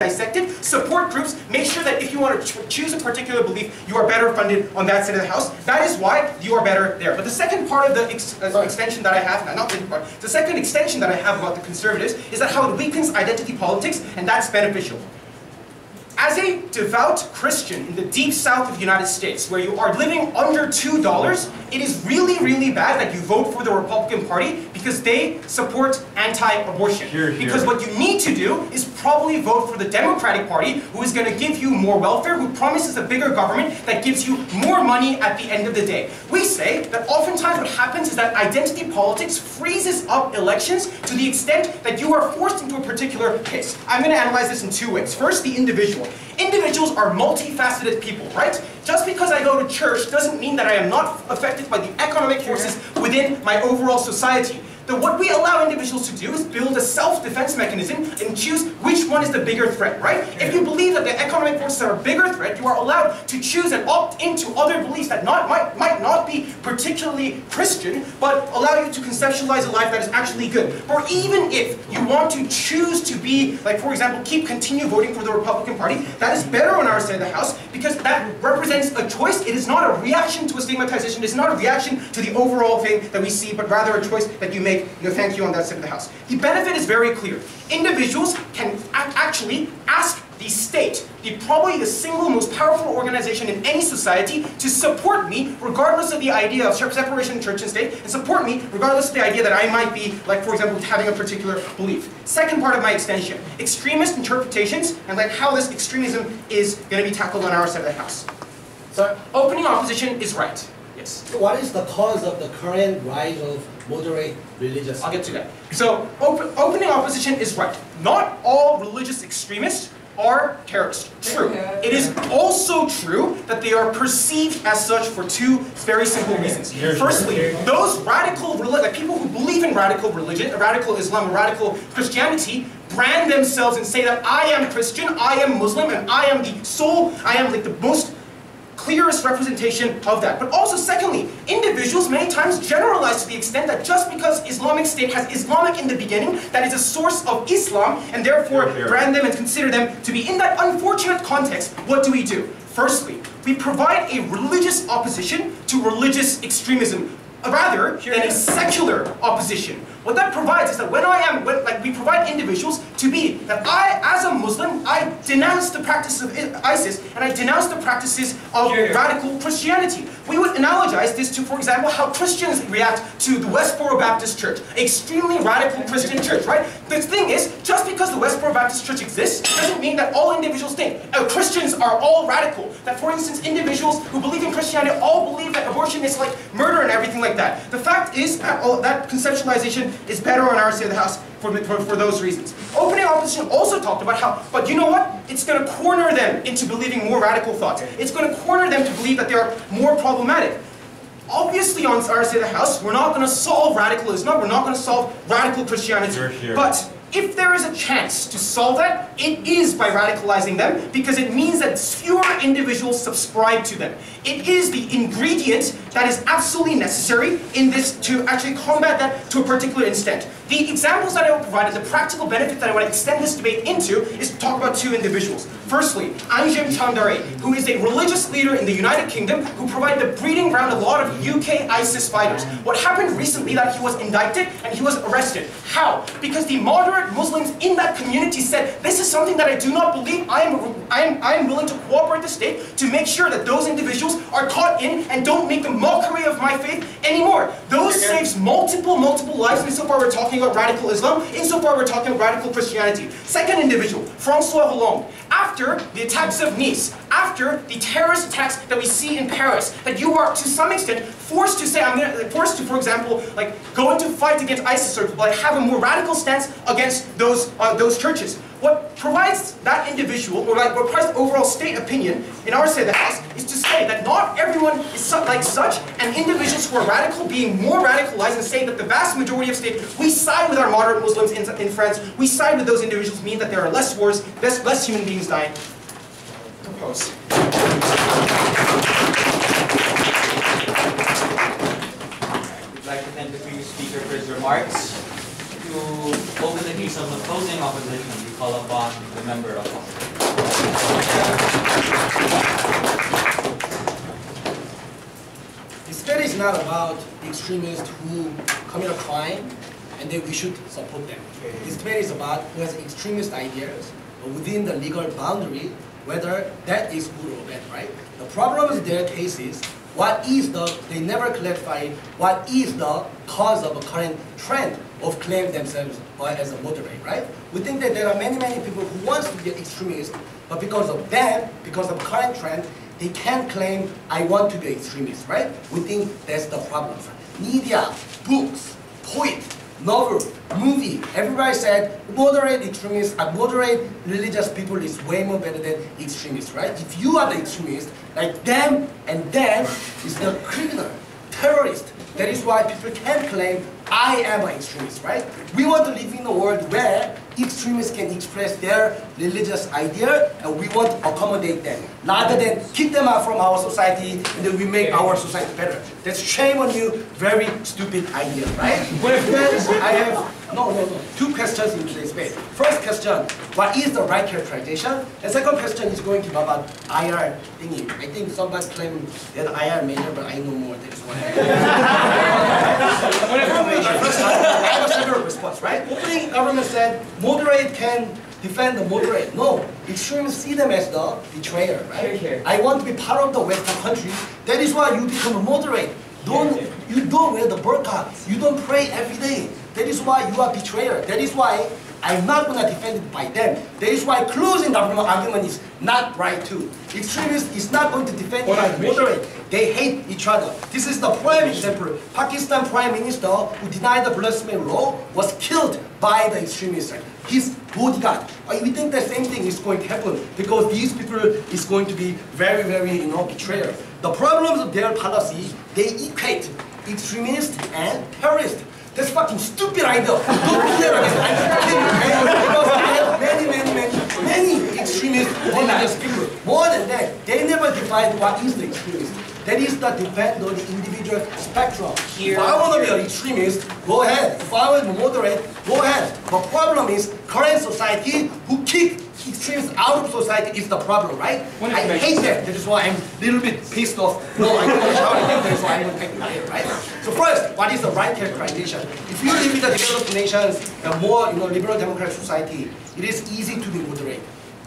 dissected, support groups, make sure that if you want to choose a particular belief, you are better funded on that side of the house. That is why you are better there. But the second part of the extension that I have, not the part, the second extension that I have about the conservatives is that how it weakens identity politics, and that's beneficial. As a devout Christian in the deep south of the United States, where you are living under $2, it is really, really bad that you vote for the Republican Party because they support anti-abortion. Because what you need to do is probably vote for the Democratic Party, who is going to give you more welfare, who promises a bigger government that gives you more money at the end of the day. We say that oftentimes what happens is that identity politics freezes up elections to the extent that you are forced into a particular case. I'm going to analyze this in two ways. First, the individual. Individuals are multifaceted people, right? Just because I go to church doesn't mean that I am not affected by the economic forces within my overall society. What we allow individuals to do is build a self-defense mechanism and choose which one is the bigger threat, right? If you believe that the economic forces are a bigger threat, you are allowed to choose and opt into other beliefs that might not be particularly Christian, but allow you to conceptualize a life that is actually good. Or even if you want to choose to be, like for example, continue voting for the Republican Party, that is better on our side of the house because that represents a choice. It is not a reaction to a stigmatization. It is not a reaction to the overall thing that we see, but rather a choice that you make. Thank you on that side of the house. The benefit is very clear. Individuals can actually ask the state, probably the single most powerful organization in any society, to support me regardless of the idea of separation of church and state, and support me regardless of the idea that I might be, like for example, having a particular belief. Second part of my extension, extremist interpretations and like how this extremism is going to be tackled on our side of the house. So opening opposition is right. Yes. So what is the cause of the current rise of moderate religious? I'll get to that. So opening opposition is right. Not all religious extremists are terrorists. True. It is also true that they are perceived as such for two very simple reasons. Firstly, those people who believe in radical religion, radical Islam, radical Christianity, brand themselves and say that I am Christian, I am Muslim, and I am like the most clearest representation of that. But also secondly, individuals many times generalize to the extent that just because Islamic State has Islamic in the beginning, that is a source of Islam, and therefore brand them and consider them to be in that unfortunate context. What do? Firstly, we provide a religious opposition to religious extremism, rather than a secular opposition. What that provides is that we provide individuals to be that I, as a Muslim, I denounce the practice of ISIS and I denounce the practices of radical Christianity. We would analogize this to, for example, how Christians react to the Westboro Baptist Church, extremely radical Christian church, right? The thing is, just because the Westboro Baptist Church exists doesn't mean that all individuals think Christians are all radical. That, for instance, individuals who believe in Christianity all believe that abortion is like murder and everything like that. The fact is that conceptualization is better on our side of the house for those reasons. Opening opposition also talked about how, but you know what? It's going to corner them into believing more radical thoughts. It's going to corner them to believe that they are more problematic. Obviously, on our side of the house, we're not going to solve radical Islam, we're not going to solve radical Christianity. But if there is a chance to solve that, it is by radicalizing them, because it means that fewer individuals subscribe to them. It is the ingredient that is absolutely necessary in this to actually combat that to a particular extent. The examples that I will provide, the practical benefit that I want to extend this debate into, is to talk about two individuals. Firstly, Anjem Chandare, who is a religious leader in the United Kingdom who provided the breeding ground of a lot of UK ISIS fighters. What happened recently that he was indicted and he was arrested. How? Because the moderate Muslims in that community said, this is something that I do not believe. I am willing to cooperate with the state to make sure that those individuals are caught in and don't make a mockery of my faith anymore. Those saves multiple lives insofar we're talking about radical Islam, insofar we're talking about radical Christianity. Second individual, Francois Hollande. After the attacks of Nice, after the terrorist attacks that we see in Paris, that you are to some extent forced to say, forced to, for example, like go into fight against ISIS or like have a more radical stance against those churches. What provides that individual, or like what provides the overall state opinion in our side of the house, is to say that not everyone is like such, and individuals who are radical being more radicalized and saying that the vast majority of state, we side with our moderate Muslims in France, we side with those individuals, mean that there are less wars, less human beings dying. Propose. We'd like to thank the previous speaker for his remarks. to open the case of opposing opposition, we call upon the member of opposition. This debate is not about extremists who commit a crime and then we should support them. This debate is about who has extremist ideas within the legal boundary, whether that is good or bad, right? The problem with their case is, they never clarify what is the cause of a current trend of claiming themselves as a moderate, right? We think that there are many people who want to be extremists, but because of them, because of current trend, they can't claim, I want to be extremist, right? We think that's the problem. Media, books, poet, novel, movie, everybody said moderate extremists, moderate religious people is way more better than extremists, right? If you are the extremist, like them and them is the criminal, terrorist. That is why people can't claim I am an extremist, right? We want to live in a world where extremists can express their religious idea and we want to accommodate them rather than kick them out from our society and then we make our society better. That's shame on you, very stupid idea, right? I have two questions in today's debate. First question, what is the right characterization? And second question is going to be about IR thingy. I think somebody claimed that IR major, but I know more. That's why. I have a several response, right? Opening government said moderate can defend the moderate. No, extremists see them as the betrayer, right? I want to be part of the Western country. That is why you become a moderate. You don't wear the burqa. You don't pray every day. That is why you are betrayer. That is why I'm not going to defend it by them. That is why closing government argument is not right too. Extremists is not going to defend by the moderate. They hate each other. This is the prime example. Pakistan Prime Minister who denied the blasphemy law was killed by the extremists. His bodyguard. We think the same thing is going to happen because these people is going to be very betrayer. The problems of their policy, they equate extremist and terrorist. That's fucking stupid idea. Don't do that. Because we have many extremist religious people. More than that, they never define what is the extremist. That is the depend on the individual spectrum. If I want to be an extremist, go ahead. If I want to be moderate, go ahead. The problem is current society who kick extremists out of society is the problem, right? I hate that. That is why I'm a little bit pissed off. No, I don't shout at them. That is why I'm going to take it later, right? So first, what is the right characterization? If you live in the developed nations, a more liberal democratic society, it is easy to be moderate.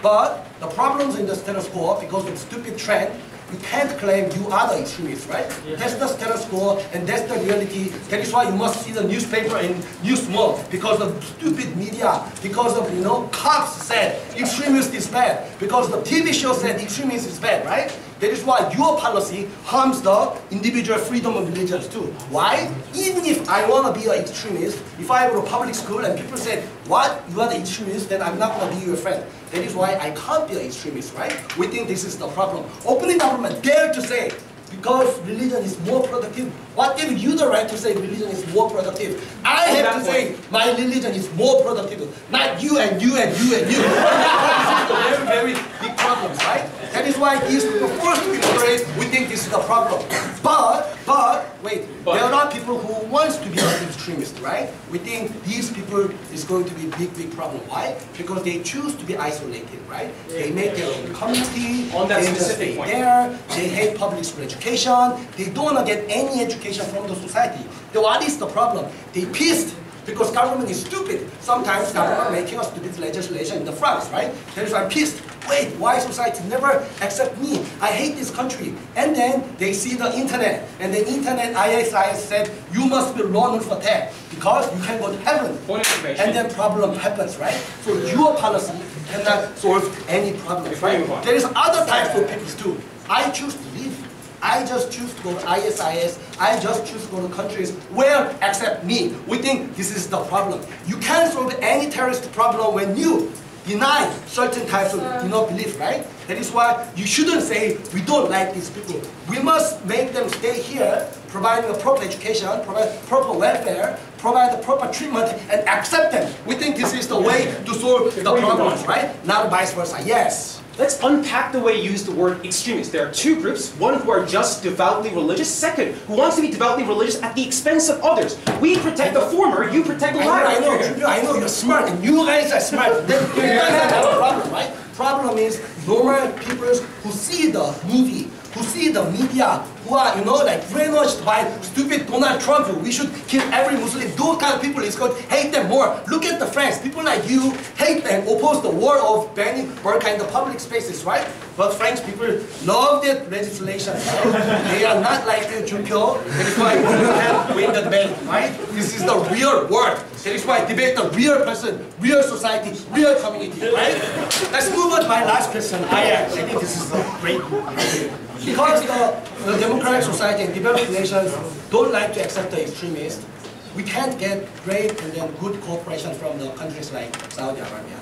But the problems in the status quo, because of stupid trend, you can't claim you are the extremist, right? Yeah. That's the status quo and that's the reality. That is why you must see the newspaper and news more because of stupid media, because of cops said extremist is bad, because the TV show said extremist is bad, right? That is why your policy harms the individual freedom of religions too. Why? Even if I want to be an extremist, if I go to public school and people said, what? You are the extremist, then I'm not going to be your friend. That is why I can't be an extremist, right? We think this is the problem. Opening government dare to say, because religion is more productive. What give you the right to say religion is more productive? I have to say my religion is more productive, not you and you and you and you. This is very big problems, right? That is why these people forced to be moderate. We think this is the problem. But wait, there are people who wants to be an extremist, right? We think these people is going to be big problem. Why? Because they choose to be isolated, right? They make their own community. They just stay there. They hate public school education. They don't get any education from the society. Then what is the problem? They pissed because government is stupid. Sometimes government making a stupid legislation in the France, right? That is why I'm pissed. Wait, why society never accept me? I hate this country. And then they see the internet. And the internet ISIS said, you must be learned for that because you can go to heaven. And then problem happens, right? So your policy cannot solve any problems, right? There is other types of people too. I choose to live. I just choose to go to ISIS. I just choose to go to countries where accept me. We think this is the problem. You can't solve any terrorist problem when you deny certain types of belief, right? That is why you shouldn't say we don't like these people. We must make them stay here, providing a proper education, provide proper welfare, provide the proper treatment, and accept them. We think this is the way to solve the problems, right? Not vice versa. Yes. Let's unpack the way you use the word extremist. There are two groups, one who are just devoutly religious, second, who wants to be devoutly religious at the expense of others. We protect the former, you protect the latter. I know, you're smart, and you guys are smart. Then you guys have a problem, right? Problem is normal people who see the movie, who see the media, who are, like brainwashed by stupid Donald Trump. We should kill every Muslim. Those kind of people is going to hate them more. Look at the French. People like you hate them, oppose the war of banning burqa in the public spaces, right? But French people love that legislation. Right? They are not like Joonpyo. That is why we have win the debate, right? This is the real world. That is why debate the real person, real society, real community, right? Let's move on to my last question. I think this is a great because the democratic society and developed nations don't like to accept the extremists, we can't get great and then good cooperation from the countries like Saudi Arabia.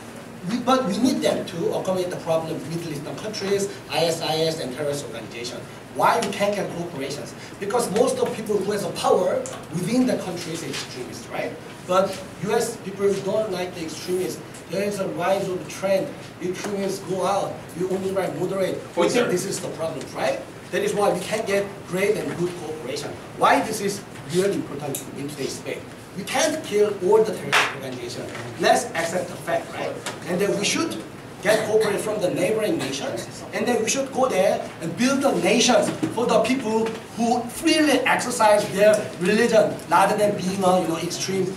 But we need them to accommodate the problem of Middle Eastern countries, ISIS, and terrorist organizations. Why we can't get cooperations? Because most of people who has a power within the countries are extremists, right? But US people don't like the extremists. There is a rise of the trend. Extremists go out. You only write moderate. We think this is the problem, right? That is why we can't get great and good cooperation. Why this is really important in today's debate. We can't kill all the terrorist organizations. Let's accept the fact, right? And then we should get cooperation from the neighboring nations, and then we should go there and build the nations for the people who freely exercise their religion rather than being a extreme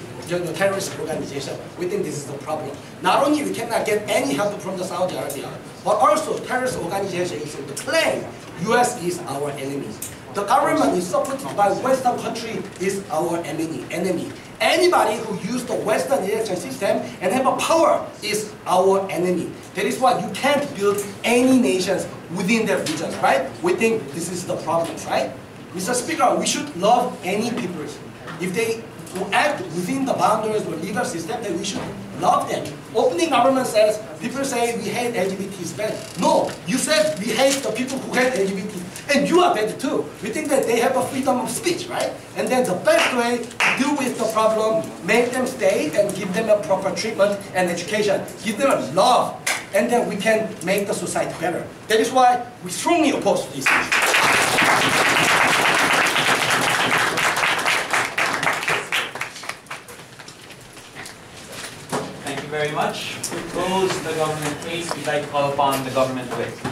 terrorist organization. We think this is the problem. Not only we cannot get any help from the Saudi Arabia, but also terrorist organizations claim US is our enemy. The government is supported by Western country is our enemy. Anybody who use the Western election system and have a power is our enemy. That is why you can't build any nations within their regions, right? We think this is the problem, right? Mr. Speaker, we should love any people. If they act within the boundaries of the legal system, then we should love them. Opening government says, people say we hate LGBT is bad. No, you said we hate the people who hate LGBT. And you are bad too. We think that they have a freedom of speech, right? And then the best way to deal with the problem, make them stay and give them a proper treatment and education. Give them a love. And then we can make the society better. That is why we strongly oppose these things. Thank you very much. To close the government case, we'd like to call upon the government witness.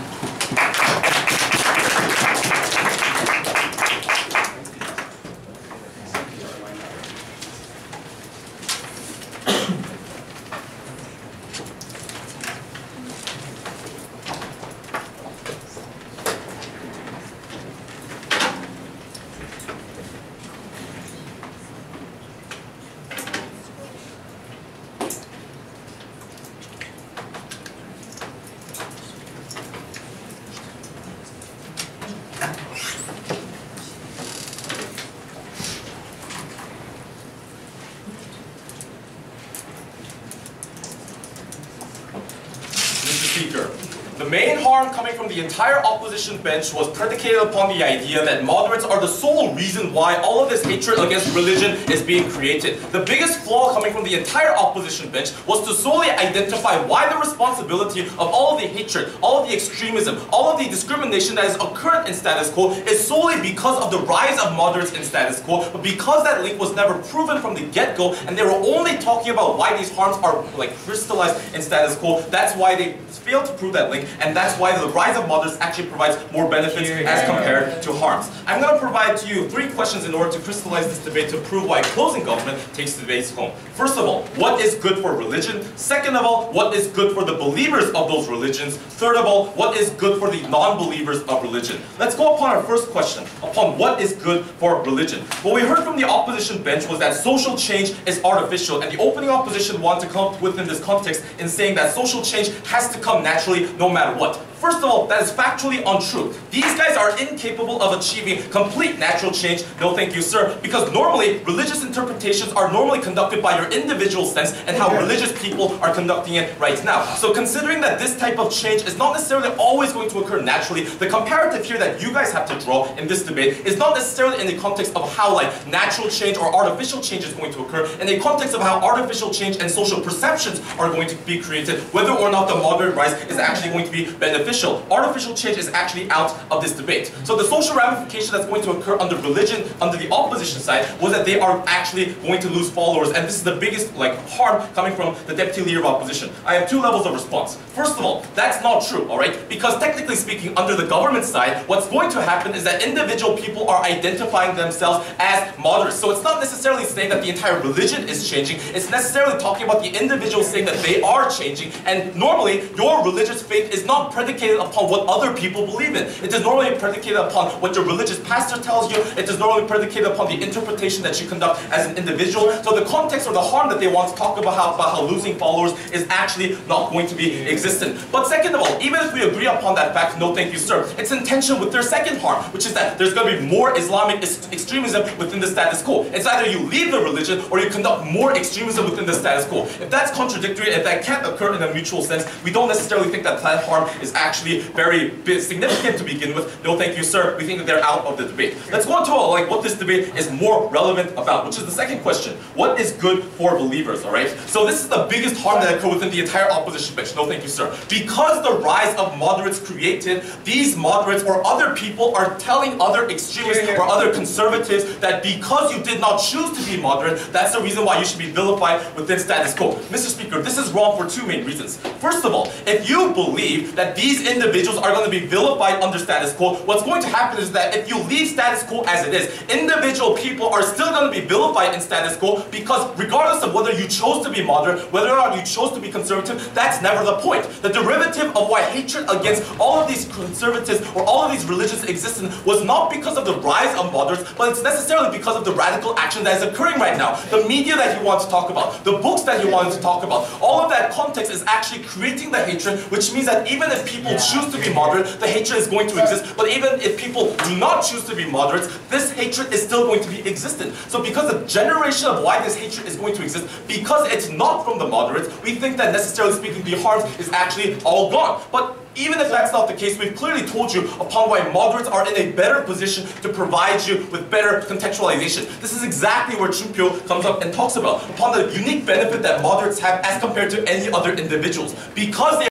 The main harm coming from the entire opposition bench was predicated upon the idea that moderates are the sole reason why all of this hatred against religion is being created. The biggest flaw coming from the entire opposition bench was to solely identify why the responsibility of all of the hatred, all of the extremism, all of the discrimination that is occurred in status quo is solely because of the rise of moderates in status quo, but because that link was never proven from the get-go and they were only talking about why these harms are crystallized in status quo, that's why they failed to prove that link, and that's why the rise of moderates actually provides more benefits as compared to harms. I'm going to provide to you 3 questions in order to crystallize this debate to prove why closing government takes the debates home. First of all, what is good for religion? Second of all, what is good for the believers of those religions? Third of all, what is good for the non-believers of religion? Let's go upon our first question, upon what is good for religion. What we heard from the opposition bench was that social change is artificial, and the opening opposition wanted to come up within this context in saying that social change has to come naturally no matter what. First of all, that is factually untrue. These guys are incapable of achieving complete natural change. No thank you, sir. Because normally, religious interpretations are normally conducted by your individual sense and how religious people are conducting it right now. So considering that this type of change is not necessarily always going to occur naturally, the comparative here that you guys have to draw in this debate is not necessarily in the context of how like natural change or artificial change is going to occur, in the context of how artificial change and social perceptions are going to be created, whether or not the moderate rise is actually going to be beneficial. Artificial change is actually out of this debate. So the social ramification that's going to occur under religion, under the opposition side, was that they are actually going to lose followers, and this is the biggest like harm coming from the deputy leader of opposition. I have two levels of response. First of all, that's not true, alright? Because technically speaking, under the government side, what's going to happen is that individual people are identifying themselves as moderates. So it's not necessarily saying that the entire religion is changing, it's necessarily talking about the individuals saying that they are changing, and normally your religious faith is not predicated upon what other people believe in. It is normally predicated upon what your religious pastor tells you, it is normally predicated upon the interpretation that you conduct as an individual. So the context or the harm that they want to talk about how losing followers is actually not going to be existent. But second of all, even if we agree upon that fact, no thank you sir, it's in tension with their second harm, which is that there's going to be more Islamic extremism within the status quo. It's either you leave the religion or you conduct more extremism within the status quo. If that's contradictory, if that can't occur in a mutual sense, we don't necessarily think that that harm is actually very significant to begin with. No thank you sir, we think that they're out of the debate. Let's go on to like what this debate is more relevant about, which is the second question. What is good for believers, alright? So this is the biggest harm that occurred within the entire opposition bench. No thank you sir. Because the rise of moderates created, these moderates or other people are telling other extremists or other conservatives that because you did not choose to be moderate, that's the reason why you should be vilified within status quo. Mr. Speaker, this is wrong for two main reasons. First of all, if you believe that these individuals are going to be vilified under status quo, what's going to happen is that if you leave status quo as it is, individual people are still going to be vilified in status quo, because regardless of whether you chose to be moderate, whether or not you chose to be conservative, that's never the point. The derivative of why hatred against all of these conservatives or all of these religions existed was not because of the rise of moderates, but it's necessarily because of the radical action that is occurring right now. The media that you want to talk about, the books that you wanted to talk about, all of that context is actually creating the hatred, which means that even if people choose to be moderate, the hatred is going to exist. But even if people do not choose to be moderates, this hatred is still going to be existent. So because the generation of why this hatred is going to exist, because it's not from the moderates, we think that necessarily speaking the harms is actually all gone. But even if that's not the case, we've clearly told you upon why moderates are in a better position to provide you with better contextualization. This is exactly where Joonpyo comes up and talks about, upon the unique benefit that moderates have as compared to any other individuals. Because they